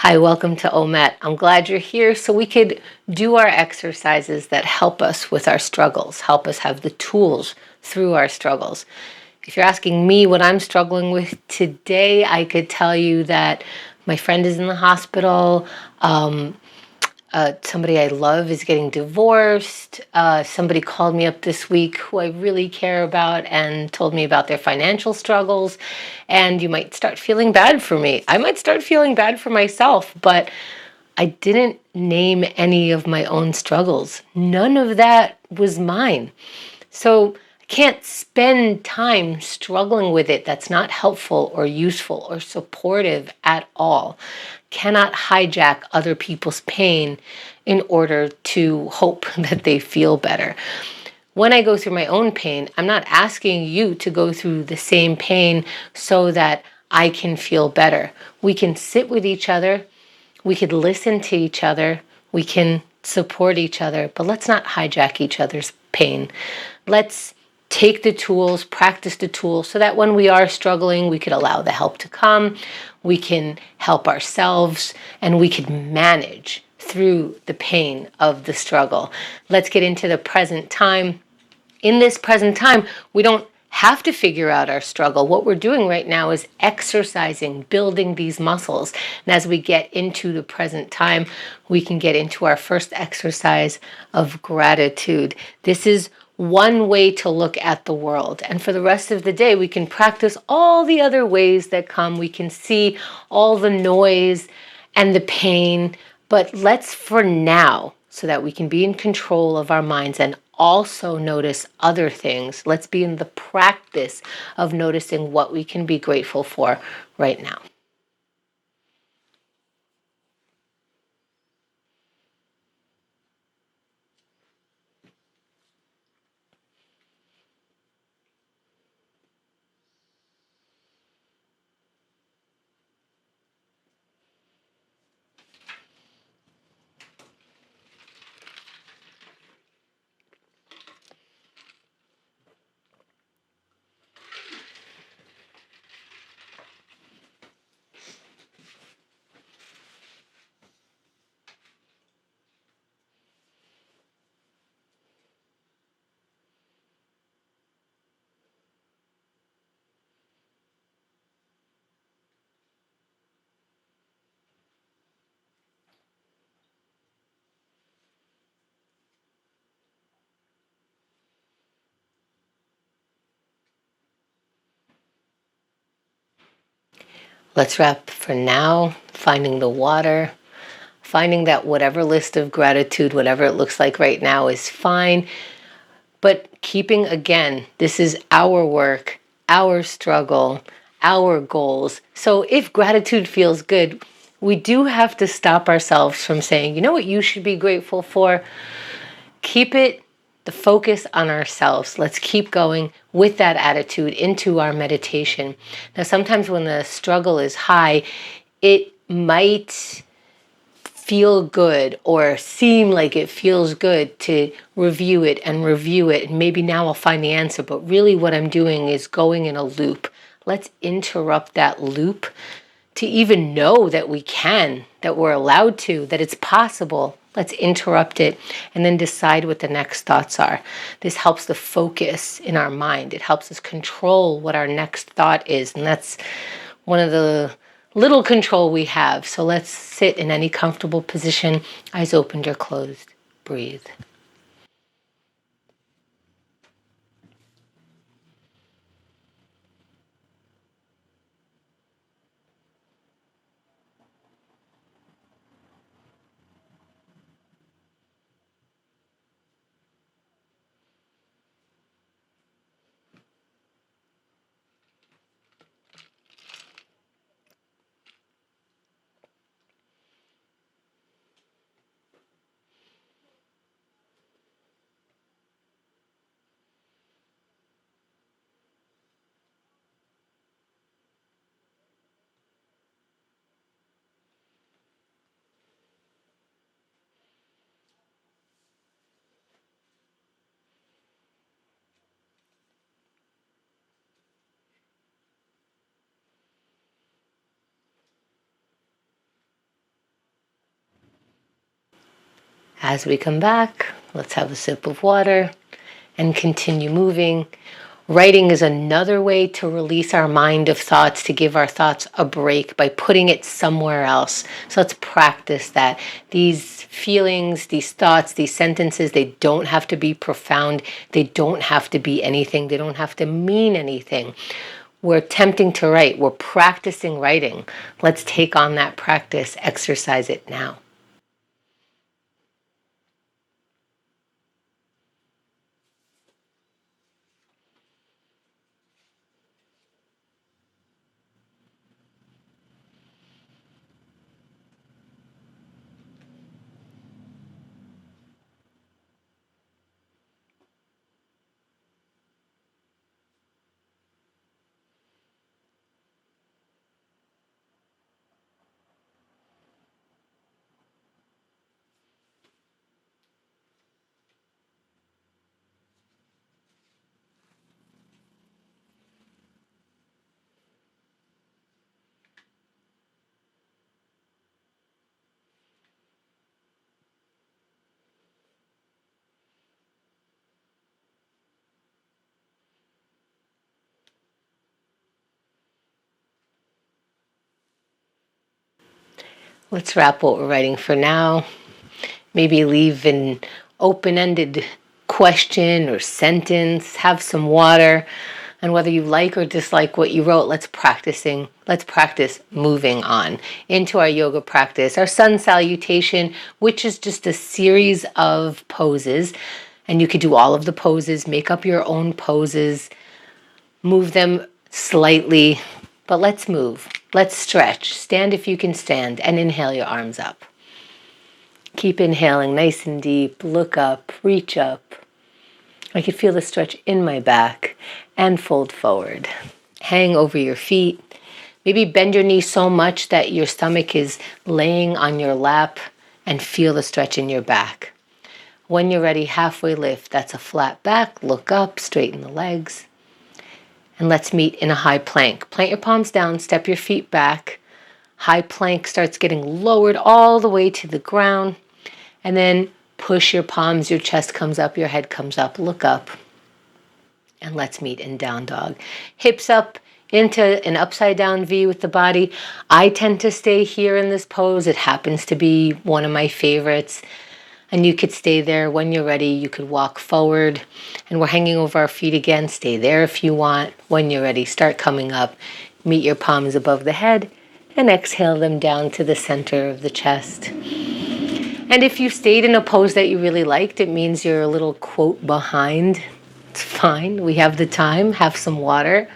Hi, welcome to OMAT. I'm glad you're here so we could do our exercises that help us with our struggles, help us have the tools through our struggles. If you're asking me what I'm struggling with today, I could tell you that my friend is in the hospital. Somebody I love is getting divorced. Somebody called me up this week who I really care about and told me about their financial struggles. And you might start feeling bad for me. I might start feeling bad for myself, but I didn't name any of my own struggles. None of that was mine. So I can't spend time struggling with it that's not helpful or useful or supportive at all. Cannot hijack other people's pain in order to hope that they feel better. When I go through my own pain, I'm not asking you to go through the same pain so that I can feel better. We can sit with each other. We could listen to each other. We can support each other, but let's not hijack each other's pain. Let's take the tools, practice the tools, so that when we are struggling, we could allow the help to come, we can help ourselves, and we could manage through the pain of the struggle. Let's get into the present time. In this present time, we don't have to figure out our struggle. What we're doing right now is exercising, building these muscles. And as we get into the present time, we can get into our first exercise of gratitude. This is one way to look at the world. And for the rest of the day, we can practice all the other ways that come. We can see all the noise and the pain, but let's for now, so that we can be in control of our minds and also notice other things. Let's be in the practice of noticing what we can be grateful for right now. Let's wrap for now, finding the water, finding that whatever list of gratitude, whatever it looks like right now, is fine. But keeping, again, this is our work, our struggle, our goals. So if gratitude feels good, we do have to stop ourselves from saying, you know what you should be grateful for? Keep it the focus on ourselves. Let's keep going with that attitude into our meditation. Now, sometimes when the struggle is high, it might feel good or seem like it feels good to review it and review it. And maybe now I'll find the answer, but really what I'm doing is going in a loop. Let's interrupt that loop to even know that we can, that we're allowed to, that it's possible. Let's interrupt it and then decide what the next thoughts are. This helps the focus in our mind. It helps us control what our next thought is. And that's one of the little control we have. So let's sit in any comfortable position, eyes opened or closed. Breathe. As we come back, let's have a sip of water and continue moving. Writing is another way to release our mind of thoughts, to give our thoughts a break by putting it somewhere else. So let's practice that. These feelings, these thoughts, these sentences, they don't have to be profound. They don't have to be anything. They don't have to mean anything. We're attempting to write. We're practicing writing. Let's take on that practice, exercise it now. Let's wrap what we're writing for now. Maybe leave an open-ended question or sentence, have some water, and whether you like or dislike what you wrote, let's practice moving on into our yoga practice. Our sun salutation, which is just a series of poses, and you could do all of the poses, make up your own poses, move them slightly, but let's move. Let's stretch. Stand if you can stand, and inhale your arms up. Keep inhaling nice and deep. Look up, reach up. I could feel the stretch in my back, and fold forward. Hang over your feet. Maybe bend your knees so much that your stomach is laying on your lap, and feel the stretch in your back. When you're ready, halfway lift. That's a flat back. Look up, straighten the legs. And let's meet in a high plank. Plant your palms down, step your feet back. High plank starts getting lowered all the way to the ground. And then push your palms, your chest comes up, your head comes up, look up. And let's meet in down dog. Hips up into an upside down V with the body. I tend to stay here in this pose. It happens to be one of my favorites. And you could stay there. When you're ready, you could walk forward. And we're hanging over our feet again. Stay there if you want. When you're ready, start coming up. Meet your palms above the head and exhale them down to the center of the chest. And if you stayed in a pose that you really liked, it means you're a little quote behind. It's fine. We have the time. Have some water.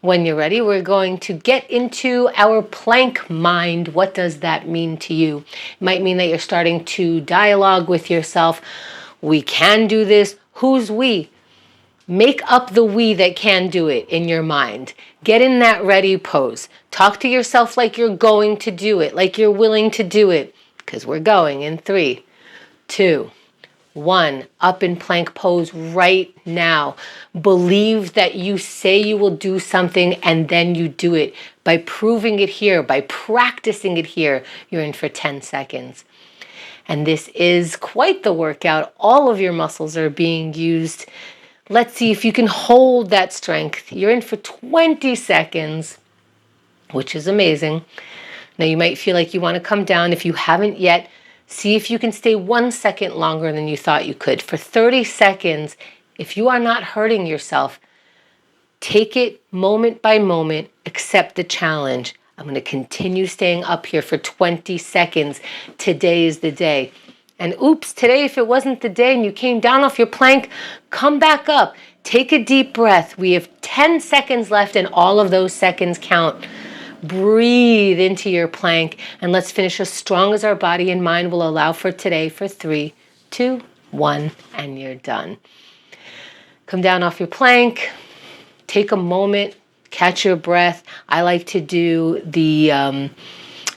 When you're ready, we're going to get into our plank mind. What does that mean to you? It might mean that you're starting to dialogue with yourself. We can do this. Who's we? Make up the we that can do it in your mind. Get in that ready pose. Talk to yourself like you're going to do it, like you're willing to do it, because we're going in 3, 2, 1, up in plank pose right now. Believe that you say you will do something and then you do it. By proving it here, by practicing it here, you're in for 10 seconds. And this is quite the workout. All of your muscles are being used. Let's see if you can hold that strength. You're in for 20 seconds, which is amazing. Now you might feel like you want to come down. If you haven't yet, see if you can stay 1 second longer than you thought you could. For 30 seconds, if you are not hurting yourself, take it moment by moment, accept the challenge. I'm going to continue staying up here for 20 seconds. Today is the day. And oops, today, if it wasn't the day and you came down off your plank, come back up. Take a deep breath. We have 10 seconds left and all of those seconds count. Breathe into your plank and let's finish as strong as our body and mind will allow for today for 3, 2, 1, and you're done. Come down off your plank. Take a moment. Catch your breath. I like to do the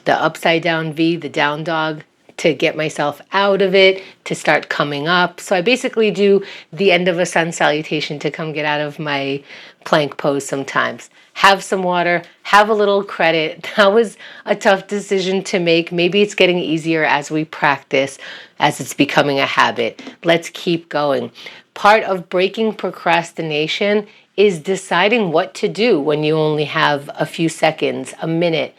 upside down V, the down dog. to get myself out of it, to start coming up. So I basically do the end of a sun salutation to come get out of my plank pose sometimes. Have some water, have a little credit. That was a tough decision to make. Maybe it's getting easier as we practice, as it's becoming a habit. Let's keep going. Part of breaking procrastination is deciding what to do when you only have a few seconds, a minute.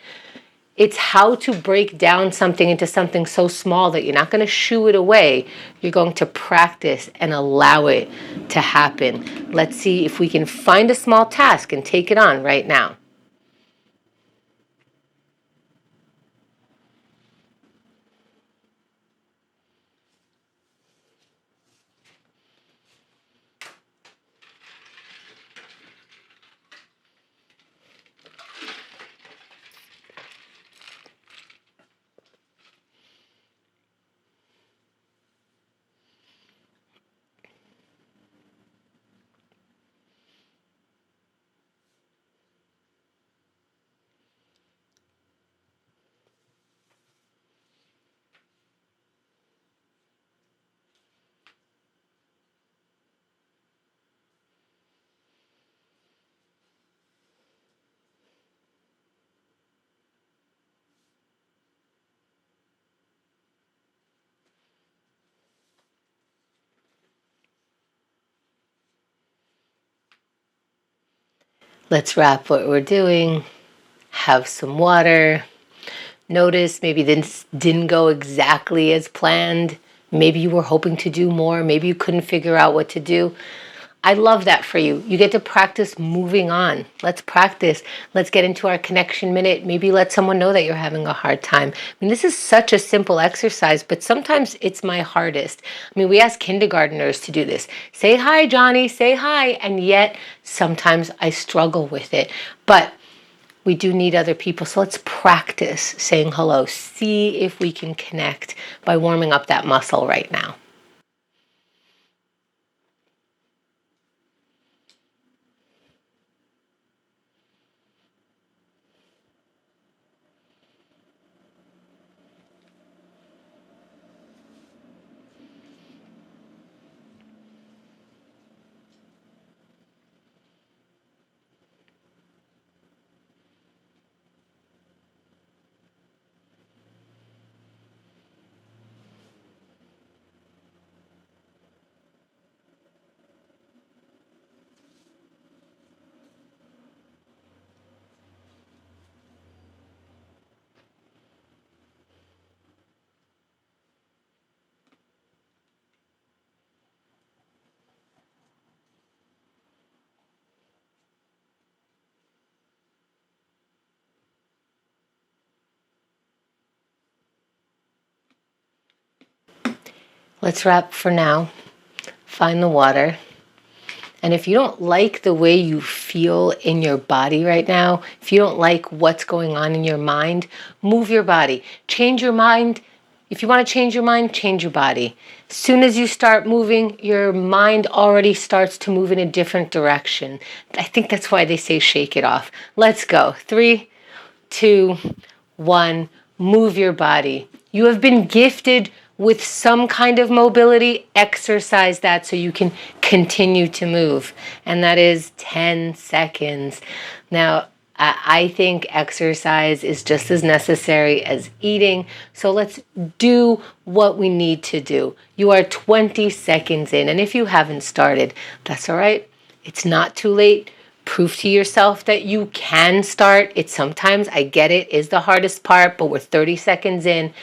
It's how to break down something into something so small that you're not going to shoo it away. You're going to practice and allow it to happen. Let's see if we can find a small task and take it on right now. Let's wrap what we're doing. Have some water. Notice maybe this didn't go exactly as planned. Maybe you were hoping to do more. Maybe you couldn't figure out what to do. I love that for you. You get to practice moving on. Let's practice. Let's get into our connection minute. Maybe let someone know that you're having a hard time. I mean, this is such a simple exercise, but sometimes it's my hardest. I mean, we ask kindergartners to do this. Say hi, Johnny, say hi. And yet sometimes I struggle with it. But we do need other people. So let's practice saying hello. See if we can connect by warming up that muscle right now. Let's wrap for now. Find the water. And if you don't like the way you feel in your body right now, if you don't like what's going on in your mind, move your body. Change your mind. If you want to change your mind, change your body. As soon as you start moving, your mind already starts to move in a different direction. I think that's why they say shake it off. Let's go. 3, 2, 1. Move your body. You have been gifted with some kind of mobility. Exercise that so you can continue to move. And that is 10 seconds. Now, I think exercise is just as necessary as eating. So let's do what we need to do. You are 20 seconds in. And if you haven't started, that's all right. It's not too late. Prove to yourself that you can start. It sometimes, I get it, is the hardest part, but we're 30 seconds in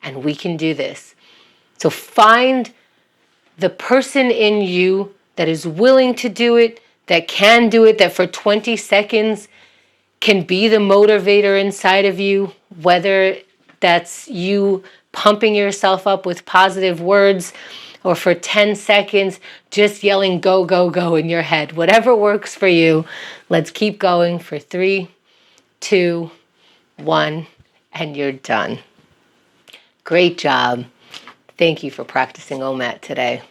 and we can do this. So find the person in you that is willing to do it, that can do it, that for 20 seconds can be the motivator inside of you, whether that's you pumping yourself up with positive words or for 10 seconds just yelling go, go, go in your head. Whatever works for you. Let's keep going for 3, 2, 1, and you're done. Great job. Thank you for practicing OMAT today.